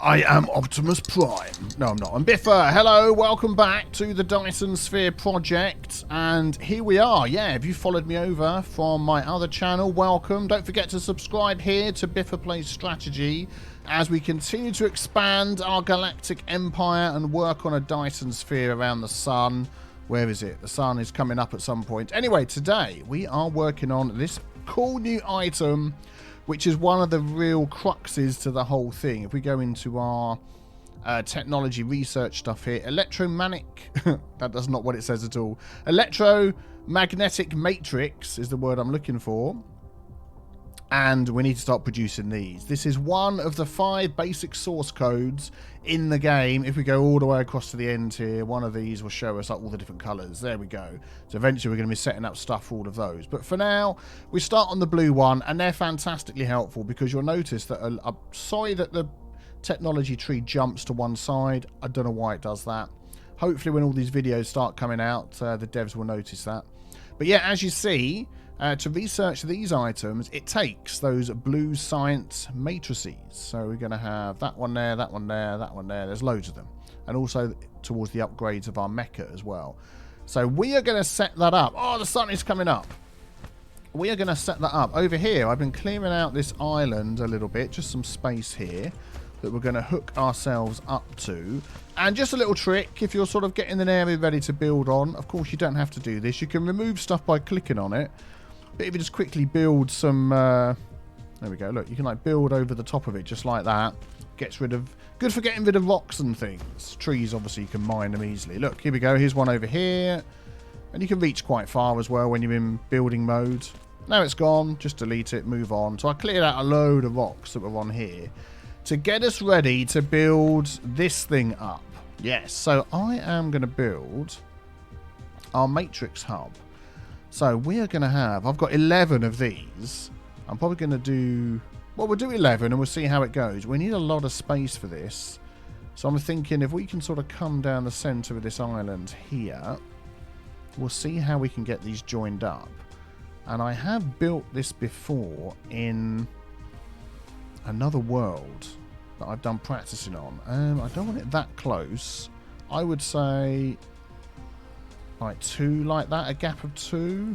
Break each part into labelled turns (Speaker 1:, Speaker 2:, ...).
Speaker 1: I am Optimus Prime. No, I'm not. I'm Biffa. Hello, welcome back to the Dyson Sphere project. And here we are. Yeah, if you followed me over from my other channel, welcome. Don't forget to subscribe here to Biffa Plays Strategy as we continue to expand our galactic empire and work on a Dyson Sphere around the sun. Where is it? The sun is coming up at some point. Anyway, today we are working on this cool new item, which is one of the real cruxes to the whole thing. If we go into our technology research stuff here, electromagnetic, that's not what it says at all. Electromagnetic matrix is the word I'm looking for. And we need to start producing these. This is one of the 5 basic source codes in the game. If we go all the way across to the end here, one of these will show us like all the different colours. There we go. So eventually we're going to be setting up stuff for all of those. But for now, we start on the blue one, and they're fantastically helpful because you'll notice that I'm sorry that the technology tree jumps to one side. I don't know why it does that. Hopefully when all these videos start coming out, the devs will notice that. But yeah, as you see, to research these items, it takes those blue science matrices. So we're going to have that one there, that one there, that one there. There's loads of them. And also towards the upgrades of our Mecha as well. So we are going to set that up. Oh, the sun is coming up. We are going to set that up. Over here, I've been clearing out this island a little bit. Just some space here that we're going to hook ourselves up to. And just a little trick, if you're sort of getting an area ready to build on, of course you don't have to do this. You can remove stuff by clicking on it. But if you just quickly build some, there we go, look, you can like build over the top of it just like that. Gets rid of, good for getting rid of rocks and things. Trees, obviously, you can mine them easily. Look, here we go, here's one over here. And you can reach quite far as well when you're in building mode. Now it's gone, just delete it, move on. So I cleared out a load of rocks that were on here to get us ready to build this thing up. Yes, so I am going to build our matrix hub. So we are going to have, I've got 11 of these. I'm probably going to do, well, we'll do 11 and we'll see how it goes. We need a lot of space for this. So I'm thinking if we can sort of come down the center of this island here, we'll see how we can get these joined up. And I have built this before in another world that I've done practicing on. I don't want it that close. I would say like 2 like that, a gap of 2.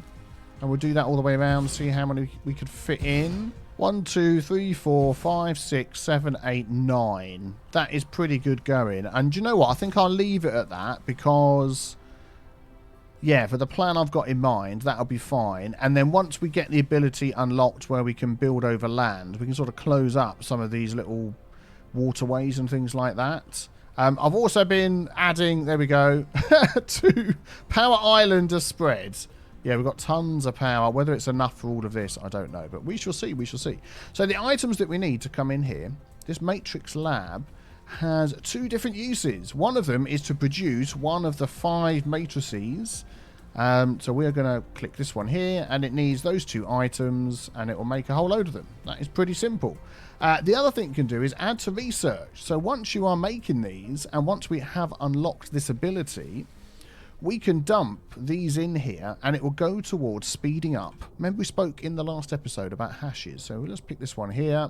Speaker 1: And we'll do that all the way around, see how many we could fit in. 1, 2, 3, 4, 5, 6, 7, 8, 9. That is pretty good going. And do you know what? I think I'll leave it at that because, yeah, for the plan I've got in mind, that'll be fine. And then once we get the ability unlocked where we can build over land, we can sort of close up some of these little waterways and things like that. I've also been adding, there we go, to Power Islander spreads. Yeah, we've got tons of power. Whether it's enough for all of this, I don't know. But we shall see, we shall see. So the items that we need to come in here, this Matrix Lab has 2 different uses. One of them is to produce one of the 5 matrices. So we are going to click this one here, and it needs those 2 items, and it will make a whole load of them. That is pretty simple. The other thing it can do is add to research. So once you are making these, and once we have unlocked this ability, we can dump these in here, and it will go towards speeding up. Remember we spoke in the last episode about hashes. So let's pick this one here.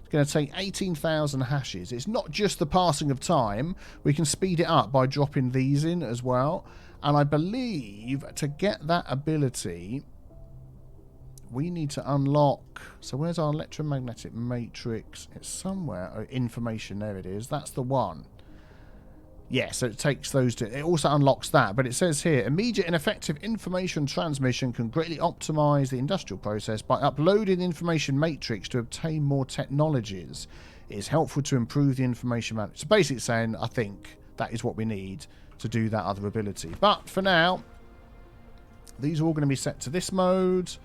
Speaker 1: It's going to take 18,000 hashes. It's not just the passing of time. We can speed it up by dropping these in as well. And I believe to get that ability, we need to unlock. So where's our electromagnetic matrix? It's somewhere. Oh, information, there it is. That's the one. Yeah, so it takes those two. It also unlocks that. But it says here, immediate and effective information transmission can greatly optimize the industrial process by uploading the information matrix to obtain more technologies. It is helpful to improve the information management. So basically saying, I think that is what we need to do that other ability. But for now, these are all going to be set to this mode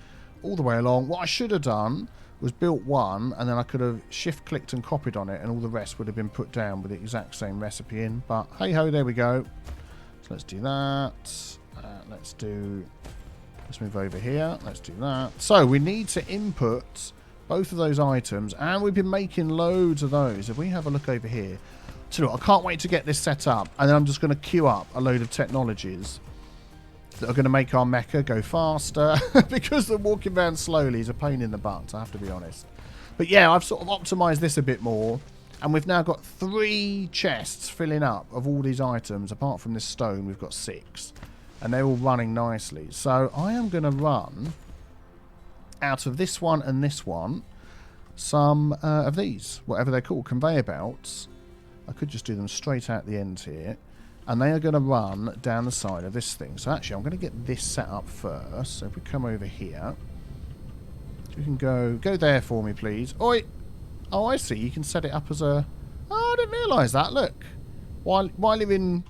Speaker 1: all the way along. What I should have done was built one, and then I could have shift clicked and copied on it, and all the rest would have been put down with the exact same recipe in. But hey ho, there we go. So let's do that. Let's move over here. Let's do that. So we need to input both of those items, and we've been making loads of those. If we have a look over here, so look, I can't wait to get this set up, and then I'm just going to queue up a load of technologies that are going to make our Mecha go faster because the walking around slowly is a pain in the butt, I have to be honest. But yeah, I've sort of optimized this a bit more And we've now got 3 chests filling up of all these items. Apart from this stone, we've got 6. And they're all running nicely. So I am going to run out of this one and this one some of these, whatever they're called, conveyor belts. I could just do them straight out the end here. And they are going to run down the side of this thing. So actually, I'm going to get this set up first. So if we come over here, you can go there for me, please. Oi! Oh, I see. You can set it up as a... Oh, I didn't realise that. Look. While you're in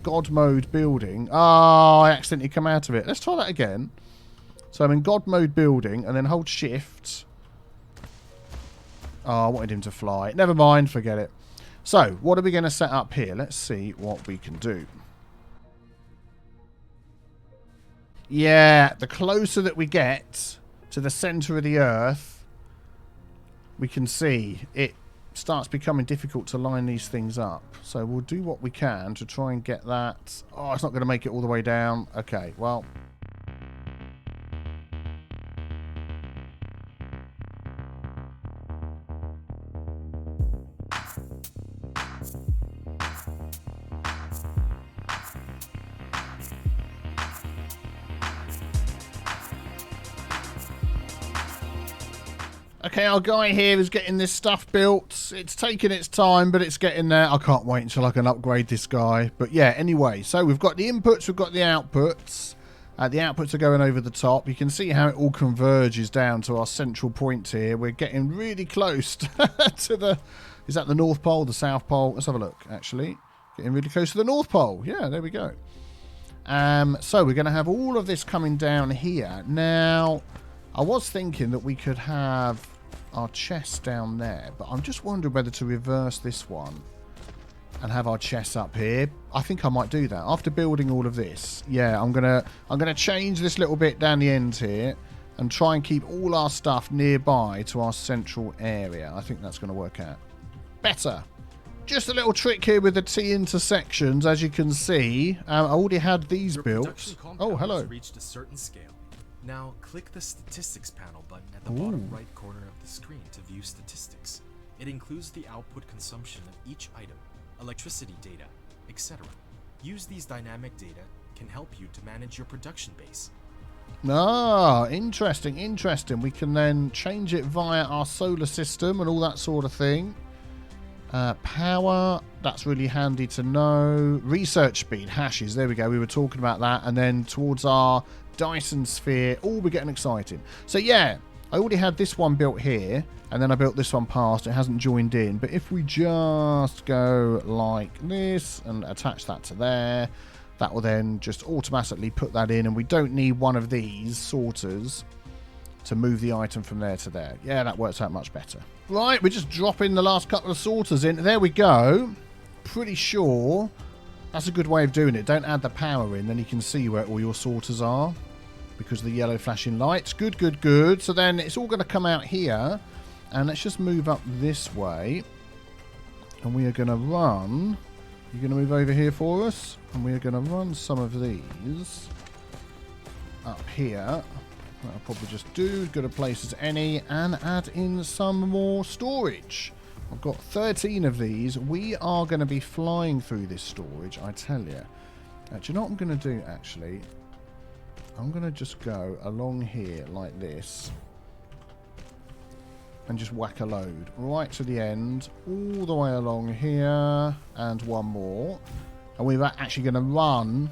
Speaker 1: God mode building... Oh, I accidentally come out of it. Let's try that again. So I'm in God mode building, and then hold shift. Oh, I wanted him to fly. Never mind. Forget it. So, what are we going to set up here? Let's see what we can do. Yeah, the closer that we get to the centre of the Earth, we can see it starts becoming difficult to line these things up. So we'll do what we can to try and get that. Oh, it's not going to make it all the way down. Okay, well... Okay, our guy here is getting this stuff built. It's taking its time, but it's getting there. I can't wait until I can upgrade this guy. But yeah, anyway, so we've got the inputs, we've got the outputs. The outputs are going over the top. You can see how it all converges down to our central point here. We're getting really close to the... Is that the North Pole, the South Pole? Let's have a look, actually. Getting really close to the North Pole. Yeah, there we go. So we're going to have all of this coming down here. Now, I was thinking that we could have our chest down there, but I'm just wondering whether to reverse this one and have our chests up here. I think I might do that after building all of this. Yeah, I'm gonna change this little bit down the end here and try and keep all our stuff nearby to our central area. I think that's going to work out better. Just a little trick here with the T intersections, as you can see. I already had these built. Oh, hello.
Speaker 2: Reached a certain scale. Now, click the Statistics panel button at the bottom right corner of the screen to view statistics. It includes the output consumption of each item, electricity data, etc. Use these dynamic data can help you to manage your production base.
Speaker 1: Ah, interesting, interesting. We can then change it via our solar system and all that sort of thing. Power, that's really handy to know. Research speed, hashes, there we go. We were talking about that. And then towards our Dyson Sphere. Oh, we're getting exciting. So yeah, I already had this one built here, and then I built this one past. It hasn't joined in, but if we just go like this and attach that to there, that will then just automatically put that in, and we don't need one of these sorters to move the item from there to there. Yeah, that works out much better. Right, we're just dropping the last couple of sorters in. There we go. Pretty sure that's a good way of doing it. Don't add the power in, then you can see where all your sorters are because of the yellow flashing lights. Good, good, good. So then it's all going to come out here, and let's just move up this way, and we are going to run... You're going to move over here for us, and we are going to run some of these up here. That'll probably just do, good a place as any, and add in some more storage. I've got 13 of these. We are going to be flying through this storage, I tell you. Do you know what I'm going to do, actually? I'm going to just go along here like this and just whack a load right to the end, all the way along here, and one more. And we're actually going to run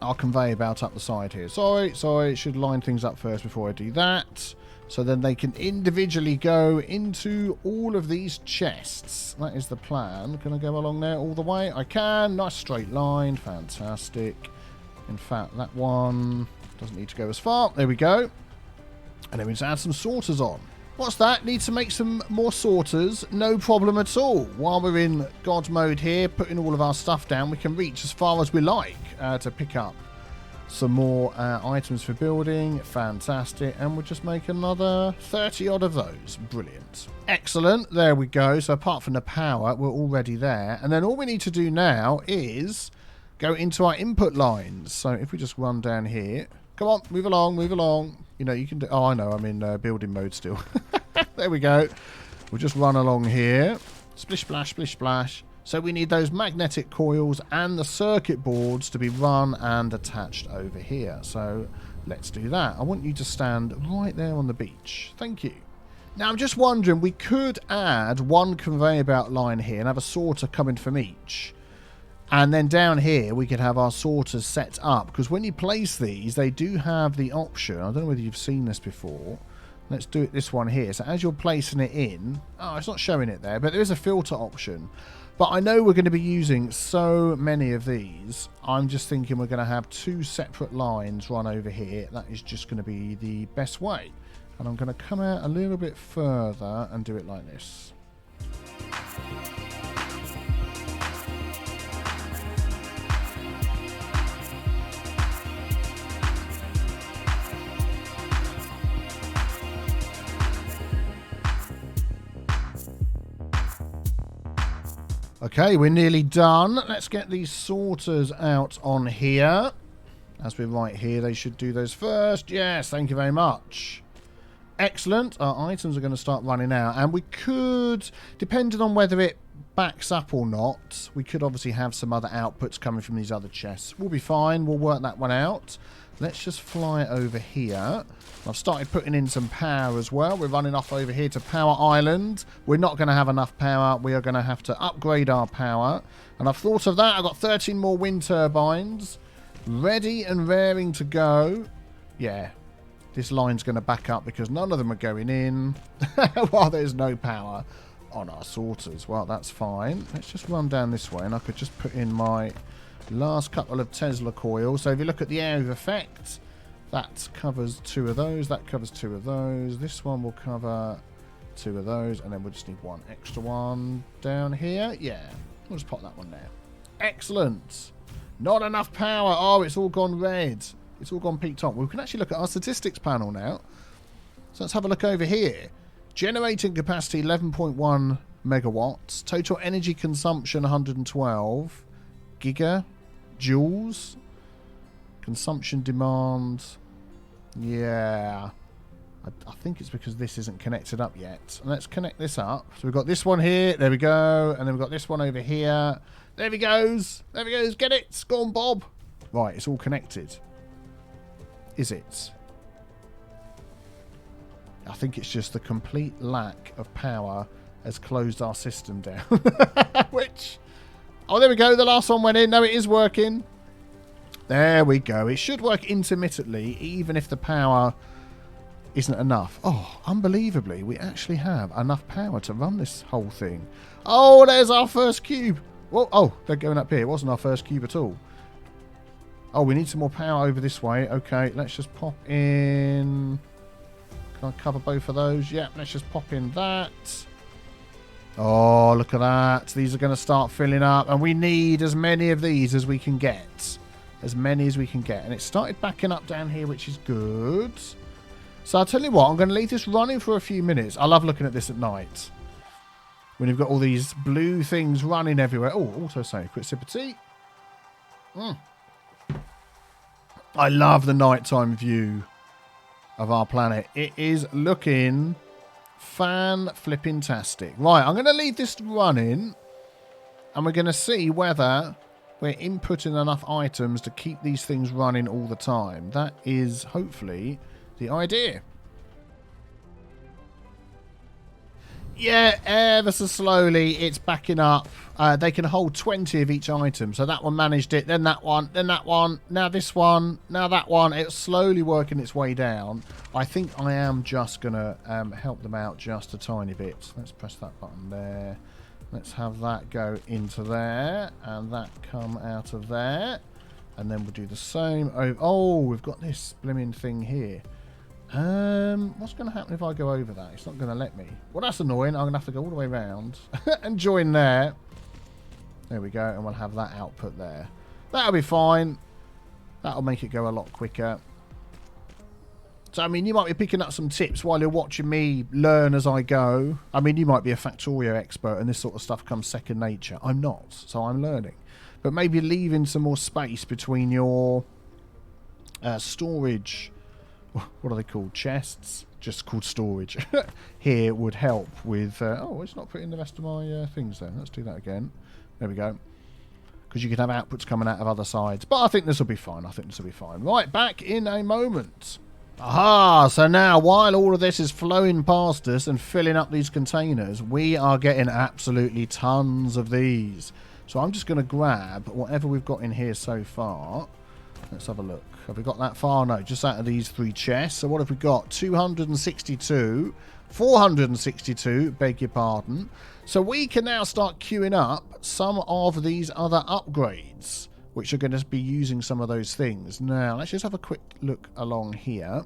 Speaker 1: our conveyor belt up the side here. Sorry, should line things up first before I do that. So then they can individually go into all of these chests. That is the plan. Can I go along there all the way? I can. Nice straight line. Fantastic. In fact, that one doesn't need to go as far. There we go. And then we just add some sorters on. What's that? Need to make some more sorters? No problem at all. While we're in God mode here, putting all of our stuff down, we can reach as far as we like to pick up some more items for building. Fantastic. And we'll just make another 30 odd of those. Brilliant. Excellent. There we go. So apart from the power, we're already there. And then all we need to do now is go into our input lines. So if we just run down here. Come on, move along, move along. You know, you can do... Oh, I know, I'm in building mode still. There we go. We'll just run along here. Splish, splash, splish, splash. So we need those magnetic coils and the circuit boards to be run and attached over here. So let's do that. I want you to stand right there on the beach. Thank you. Now I'm just wondering, we could add one conveyor belt line here and have a sorter coming from each. And then down here we could have our sorters set up. Because when you place these, they do have the option. I don't know whether you've seen this before. Let's do it this one here. So as you're placing it in... Oh, it's not showing it there, but there is a filter option. But I know we're going to be using so many of these. I'm just thinking we're going to have 2 separate lines run over here. That is just going to be the best way. And I'm going to come out a little bit further and do it like this. Okay, we're nearly done. Let's get these sorters out on here. As we're right here, they should do those first. Yes, thank you very much. Excellent. Our items are going to start running out. And we could, depending on whether it backs up or not, we could obviously have some other outputs coming from these other chests. We'll be fine. We'll work that one out. Let's just fly over here. I've started putting in some power as well. We're running off over here to Power Island. We're not going to have enough power. We are going to have to upgrade our power. And I've thought of that. I've got 13 more wind turbines ready and raring to go. Yeah, this line's going to back up because none of them are going in while there's no power on our sorters. Well, that's fine. Let's just run down this way, and I could just put in my last couple of Tesla coils. So if you look at the area of effect, that covers 2 of those. That covers 2 of those. This one will cover 2 of those, and then we'll just need 1 extra one down here. Yeah, we'll just pop that one there. Excellent. Not enough power. Oh, it's all gone red. It's all gone peaked on. We can actually look at our statistics panel now. So let's have a look over here. Generating capacity 11.1 megawatts. Total energy consumption 112 gigajoules. Consumption demand. Yeah. I think it's because this isn't connected up yet. Let's connect this up. So we've got this one here. There we go. And then we've got this one over here. There he goes. There he goes. Get it. Go on, Bob. Right, it's all connected. Is it? I think it's just the complete lack of power has closed our system down. Which... Oh, there we go. The last one went in. No, it is working. There we go. It should work intermittently, even if the power isn't enough. Oh, unbelievably, we actually have enough power to run this whole thing. Oh, there's our first cube. Whoa, oh, they're going up here. It wasn't our first cube at all. Oh, we need some more power over this way. Okay, let's just pop in... Can I cover both of those? Yeah, let's just pop in that. Oh, look at that. These are going to start filling up. And we need as many of these as we can get. As many as we can get. And it started backing up down here, which is good. So I'll tell you what. I'm going to leave this running for a few minutes. I love looking at this at night. When you've got all these blue things running everywhere. Oh, also say, quick sip of tea. I love the nighttime view of our planet. It is looking... fan-flipping-tastic. Right, I'm going to leave this running, and we're going to see whether we're inputting enough items to keep these things running all the time. That is, hopefully, the idea. Yeah, ever so slowly, it's backing up. They can hold 20 of each item. So that one managed it, then that one, now this one, now that one. It's slowly working its way down. I think I am just going to help them out just a tiny bit. Let's press that button there. Let's have that go into there, and that come out of there. And then we'll do the same. Oh, we've got this blimmin' thing here. What's going to happen if I go over that? It's not going to let me. Well, that's annoying. I'm going to have to go all the way around and join there. There we go. And we'll have that output there. That'll be fine. That'll make it go a lot quicker. So, I mean, you might be picking up some tips while you're watching me learn as I go. I mean, you might be a Factorio expert and this sort of stuff comes second nature. I'm not, so I'm learning. But maybe leaving some more space between your storage... What are they called? Chests? just called storage here would help with... oh, it's not putting the rest of my things there. Let's do that again. There we go. Because you can have outputs coming out of other sides. But I think this will be fine. I think this will be fine. Right, back in a moment. Aha! So now, while all of this is flowing past us and filling up these containers, we are getting absolutely tons of these. So I'm just going to grab whatever we've got in here so far. Let's have a look. Have we got that far? No, just out of these 3 chests. So what have we got? 262, 462, beg your pardon. So we can now start queuing up some of these other upgrades, which are going to be using some of those things. Now, let's just have a quick look along here.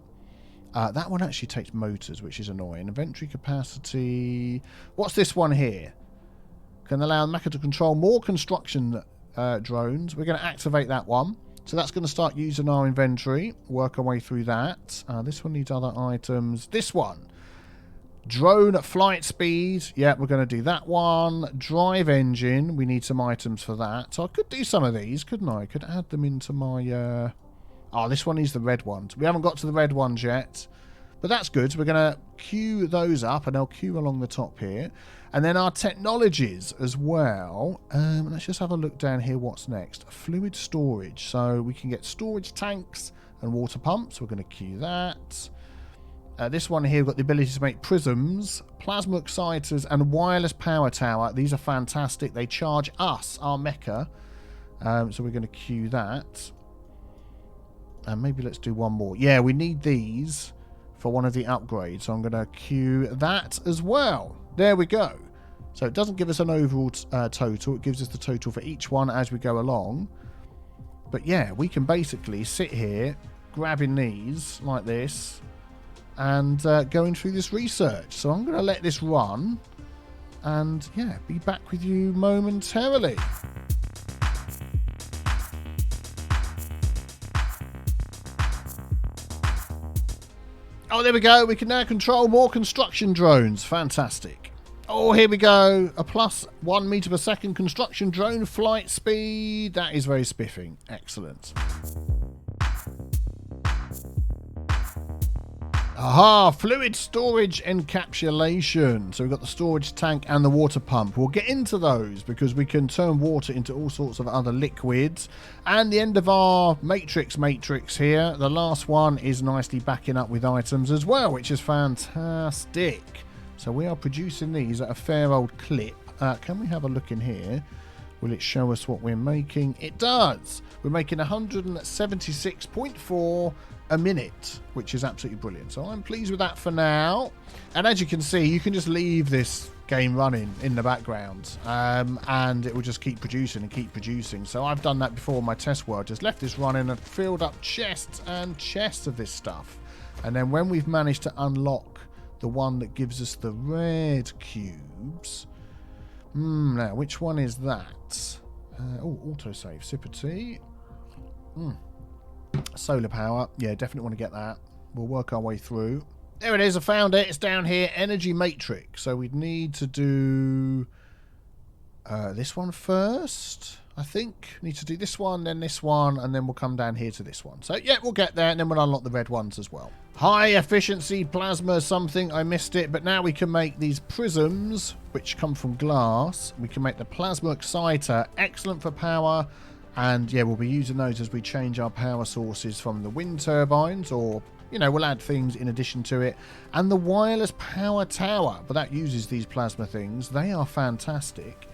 Speaker 1: That one actually takes motors, which is annoying. Inventory capacity. What's this one here? Can allow Mecha to control more construction drones. We're going to activate that one. So that's going to start using our inventory. Work our way through that. This one needs other items. This one. Drone flight speed. Yeah, we're going to do that one. Drive engine. We need some items for that. So I could do some of these, couldn't I? I could add them into my... Oh, this one needs the red ones. We haven't got to the red ones yet. But that's good. So we're going to queue those up, and they'll queue along the top here. And then our technologies as well. Let's just have a look down here. What's next? Fluid storage. So we can get storage tanks and water pumps. We're going to queue that. This one here, we've got the ability to make prisms, plasma exciters, and wireless power tower. These are fantastic. They charge us, our mecha. So we're going to queue that. And maybe let's do one more. Yeah, we need these for one of the upgrades. So I'm going to queue that as well. There we go. So it doesn't give us an overall total. It gives us the total for each one as we go along. But yeah, we can basically sit here grabbing these like this and going through this research. So I'm going to let this run and yeah, be back with you momentarily. Oh, there we go. We can now control more construction drones. Fantastic. Oh, here we go. A plus 1 meter per second construction drone flight speed. That is very spiffing. Excellent. Aha, fluid storage encapsulation. So we've got the storage tank and the water pump. We'll get into those because we can turn water into all sorts of other liquids. And the end of our matrix here. The last one is nicely backing up with items as well, which is fantastic. So we are producing these at a fair old clip. Can we have a look in here? Will it show us what we're making? It does. We're making 176.4 a minute, which is absolutely brilliant. So I'm pleased with that for now. And as you can see, you can just leave this game running in the background and it will just keep producing and keep producing. So I've done that before in my test world. Just left this running and filled up chests and chests of this stuff. And then when we've managed to unlock the one that gives us the red cubes... now, which one is that? Autosave. Sipper tea. Solar power. Yeah, definitely want to get that. We'll work our way through. There it is. I found it. It's down here. Energy matrix. So we'd need to do this one first. I think need to do this one, then this one, and then we'll come down here to this one. So yeah, we'll get there, and then we'll unlock the red ones as well. High efficiency plasma something. I missed it, but now we can make these prisms, which come from glass. We can make the plasma exciter. Excellent for power. And yeah, we'll be using those as we change our power sources from the wind turbines, or, you know, we'll add things in addition to it. And the wireless power tower, but that uses these plasma things. They are fantastic.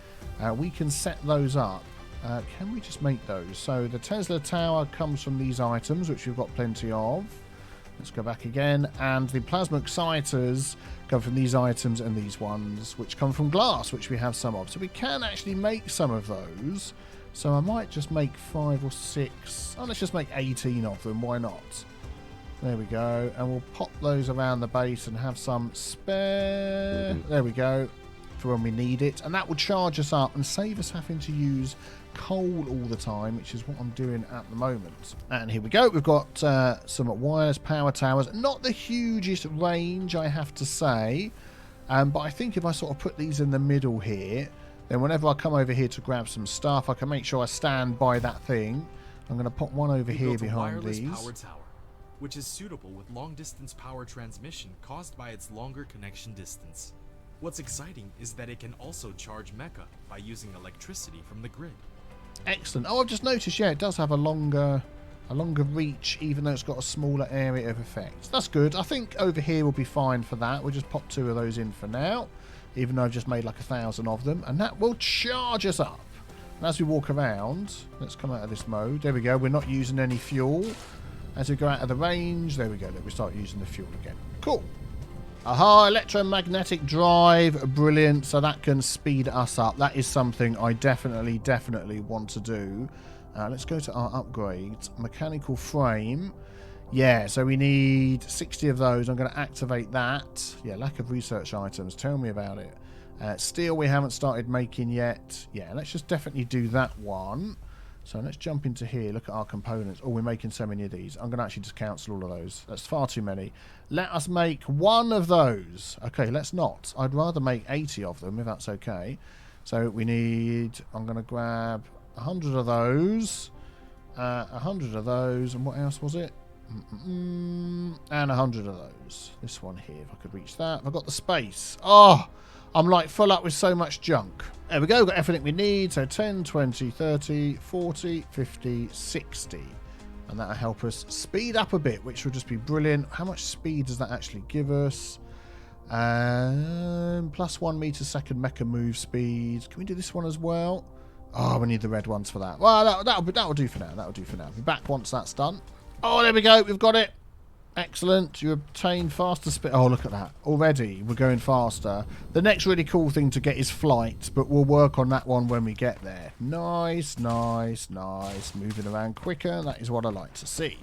Speaker 1: We can set those up. Can we just make those? So the Tesla tower comes from these items, which we've got plenty of. Let's go back again. And the plasma exciters come from these items and these ones, which come from glass, which we have some of. So we can actually make some of those. So I might just make 5 or 6. Oh, let's just make 18 of them. Why not? There we go. And we'll pop those around the base and have some spare. There we go. For when we need it. And that will charge us up and save us having to use coal all the time, which is what I'm doing at the moment. And here we go. We've got some wireless power towers. Not the hugest range, I have to say. But I think if I sort of put these in the middle here, then whenever I come over here to grab some stuff, I can make sure I stand by that thing. I'm going to pop one over here behind these.
Speaker 2: Power tower which is suitable with long-distance power transmission caused by its longer connection distance. What's exciting is that it can also charge Mecha by using electricity from the grid.
Speaker 1: Excellent. Oh, I've just noticed, yeah, it does have a longer reach, even though it's got a smaller area of effect. That's good. I think over here will be fine for that. We'll just pop 2 of those in for now, even though I've just made like 1,000 of them, and that will charge us up. And as we walk around, let's come out of this mode. There we go. We're not using any fuel. As we go out of the range, there we go. Let me start using the fuel again. Cool. Aha, electromagnetic drive. Brilliant. So that can speed us up. That is something I definitely want to do. Let's go to our upgrades. Mechanical frame. Yeah, so we need 60 of those. I'm going to activate that. Yeah, lack of research items. Tell me about it. Steel we haven't started making yet. Yeah, let's just definitely do that one. So let's jump into here. Look at our components. Oh, we're making so many of these. I'm going to actually just cancel all of those. That's far too many. Let us make 1 of those. Okay, let's not. I'd rather make 80 of them, if that's okay. So we need... I'm going to grab 100 of those. 100 of those. And what else was it? And 100 of those. This one here, if I could reach that. I've got the space. Oh, I'm like full up with so much junk. There we go, got everything we need. So 10, 20, 30, 40, 50, 60. And that'll help us speed up a bit, which will just be brilliant. How much speed does that actually give us? Plus 1 meter second mecha move speed. Can we do this one as well? Oh, we need the red ones for that. Well, that'll do for now. That'll do for now. Be back once that's done. Oh, there we go. We've got it. Excellent. You obtain faster speed. Oh, look at that. Already, we're going faster. The next really cool thing to get is flight, but we'll work on that one when we get there. Nice, nice, nice. Moving around quicker. That is what I like to see.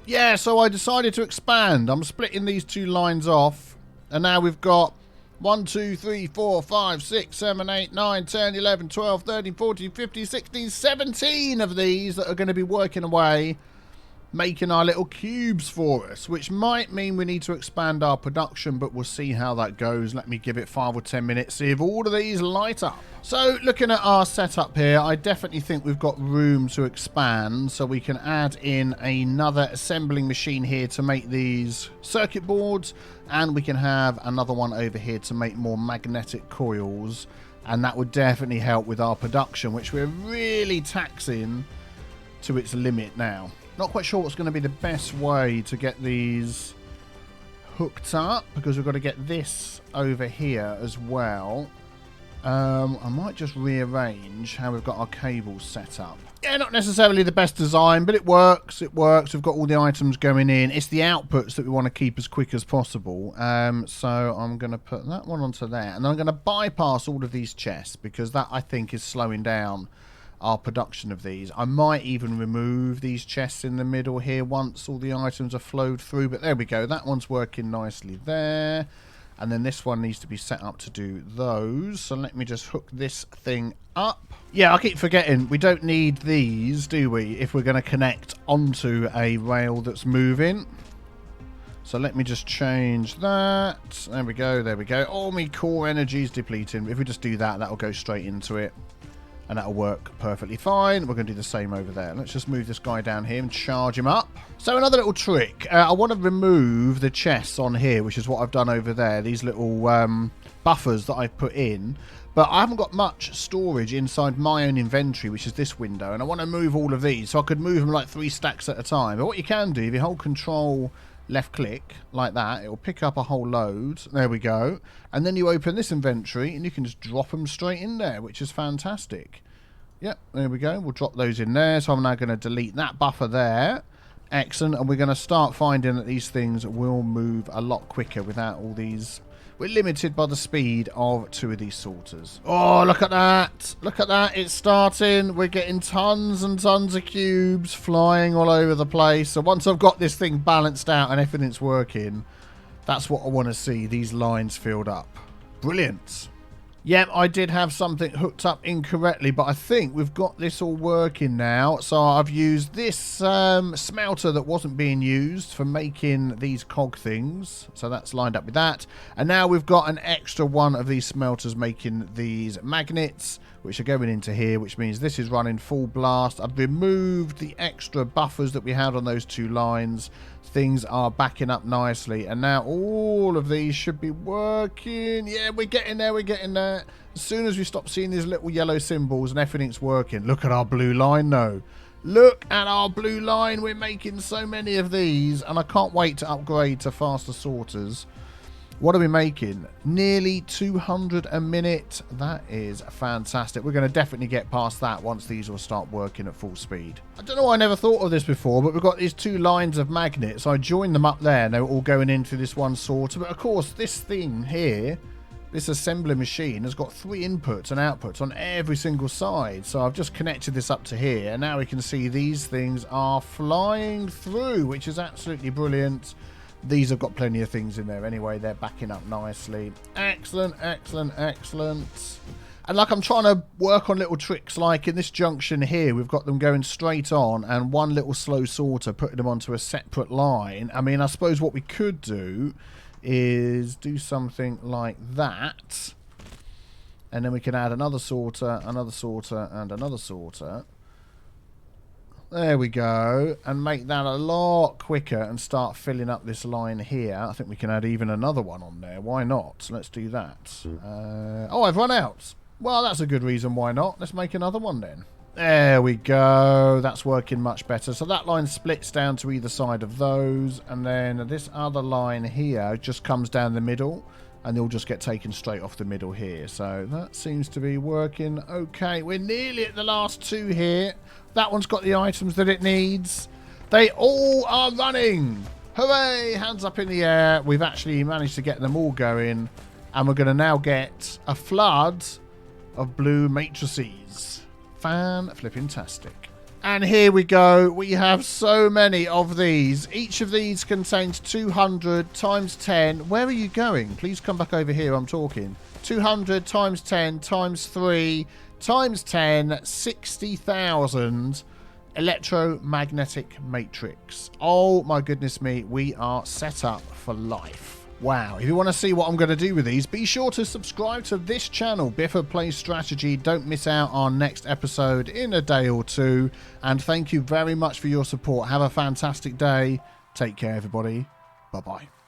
Speaker 1: Yeah, so I decided to expand. I'm splitting these 2 lines off, and now we've got 1, 2, 3, 4, 5, 6, 7, 8, 9, 10, 11, 12, 13, 14, 15, 16, 17 of these that are going to be working away, making our little cubes for us, which might mean we need to expand our production, but we'll see how that goes. Let me give it 5 or 10 minutes, see if all of these light up. So looking at our setup here, I definitely think we've got room to expand, so we can add in another assembling machine here to make these circuit boards, and we can have another one over here to make more magnetic coils, and that would definitely help with our production, which we're really taxing to its limit now. Not quite sure what's going to be the best way to get these hooked up, because we've got to get this over here as well. I might just rearrange how we've got our cables set up. Yeah, not necessarily the best design, but it works. It works. We've got all the items going in. It's the outputs that we want to keep as quick as possible. So I'm going to put that one onto there. And I'm going to bypass all of these chests, because that, I think, is slowing down our production of these. I might even remove these chests in the middle here once all the items are flowed through. But there we go. That one's working nicely there. And then this one needs to be set up to do those. So let me just hook this thing up. Yeah, I keep forgetting we don't need these, do we, if we're going to connect onto a rail that's moving. So let me just change that. There we go, there we go. All my core energy is depleting. If we just do that, that'll go straight into it. And that'll work perfectly fine. We're going to do the same over there. Let's just move this guy down here and charge him up. So another little trick. I want to remove the chests on here, which is what I've done over there. These little buffers that I've put in. But I haven't got much storage inside my own inventory, which is this window. And I want to move all of these. So I could move them like 3 stacks at a time. But what you can do, if you hold control left click like that, it will pick up a whole load. There we go. And then you open this inventory and you can just drop them straight in there, which is fantastic. Yep, there we go. We'll drop those in there. So I'm now going to delete that buffer there. Excellent. And we're going to start finding that these things will move a lot quicker without all these. We're limited by the speed of 2 of these sorters. Oh, look at that. Look at that. It's starting. We're getting tons and tons of cubes flying all over the place. So once I've got this thing balanced out and everything's working, that's what I want to see. These lines filled up. Brilliant. Yep, I did have something hooked up incorrectly, but I think we've got this all working now. So I've used this smelter that wasn't being used for making these cog things. So that's lined up with that. And now we've got an extra one of these smelters making these magnets, which are going into here, which means this is running full blast. I've removed the extra buffers that we had on those 2 lines. Things are backing up nicely, and now all of these should be working. Yeah, we're getting there, we're getting there. As soon as we stop seeing these little yellow symbols and everything's working. Look at our blue line though. Look at our blue line. We're making so many of these, and I can't wait to upgrade to faster sorters. What are we making? Nearly 200 a minute. That is fantastic. We're going to definitely get past that once these will start working at full speed. I don't know why I never thought of this before, but we've got these 2 lines of magnets. I joined them up there, and they were all going into this one sorter. But of course, this thing here, this assembly machine, has got 3 inputs and outputs on every single side. So I've just connected this up to here, and now we can see these things are flying through, which is absolutely brilliant. These have got plenty of things in there anyway. They're backing up nicely. Excellent, excellent, excellent. And like, I'm trying to work on little tricks, like in this junction here, we've got them going straight on, and one little slow sorter putting them onto a separate line. I mean, I suppose what we could do is do something like that, and then we can add another sorter, and another sorter. There we go, and make that a lot quicker and start filling up this line here. I think we can add even another one on there. Why not? Let's do that. Oh, I've run out. Well, that's a good reason why not. Let's make another one then. There we go. That's working much better. So that line splits down to either side of those, and then this other line here just comes down the middle, and they'll just get taken straight off the middle here. So that seems to be working okay. We're nearly at the last 2 here. That one's got the items that it needs. They all are running. Hooray! Hands up in the air. We've actually managed to get them all going. And we're going to now get a flood of blue matrices. Fan-flipping-tastic. And here we go. We have so many of these. Each of these contains 200 times 10. Where are you going? Please come back over here. I'm talking. 200 times 10 times 3 times 10, 60,000 electromagnetic matrix. Oh my goodness me, we are set up for life. Wow. If you want to see what I'm going to do with these, be sure to subscribe to this channel, Biffa Plays Strategy. Don't miss out on next episode in a day or 2. And thank you very much for your support. Have a fantastic day. Take care, everybody. Bye-bye.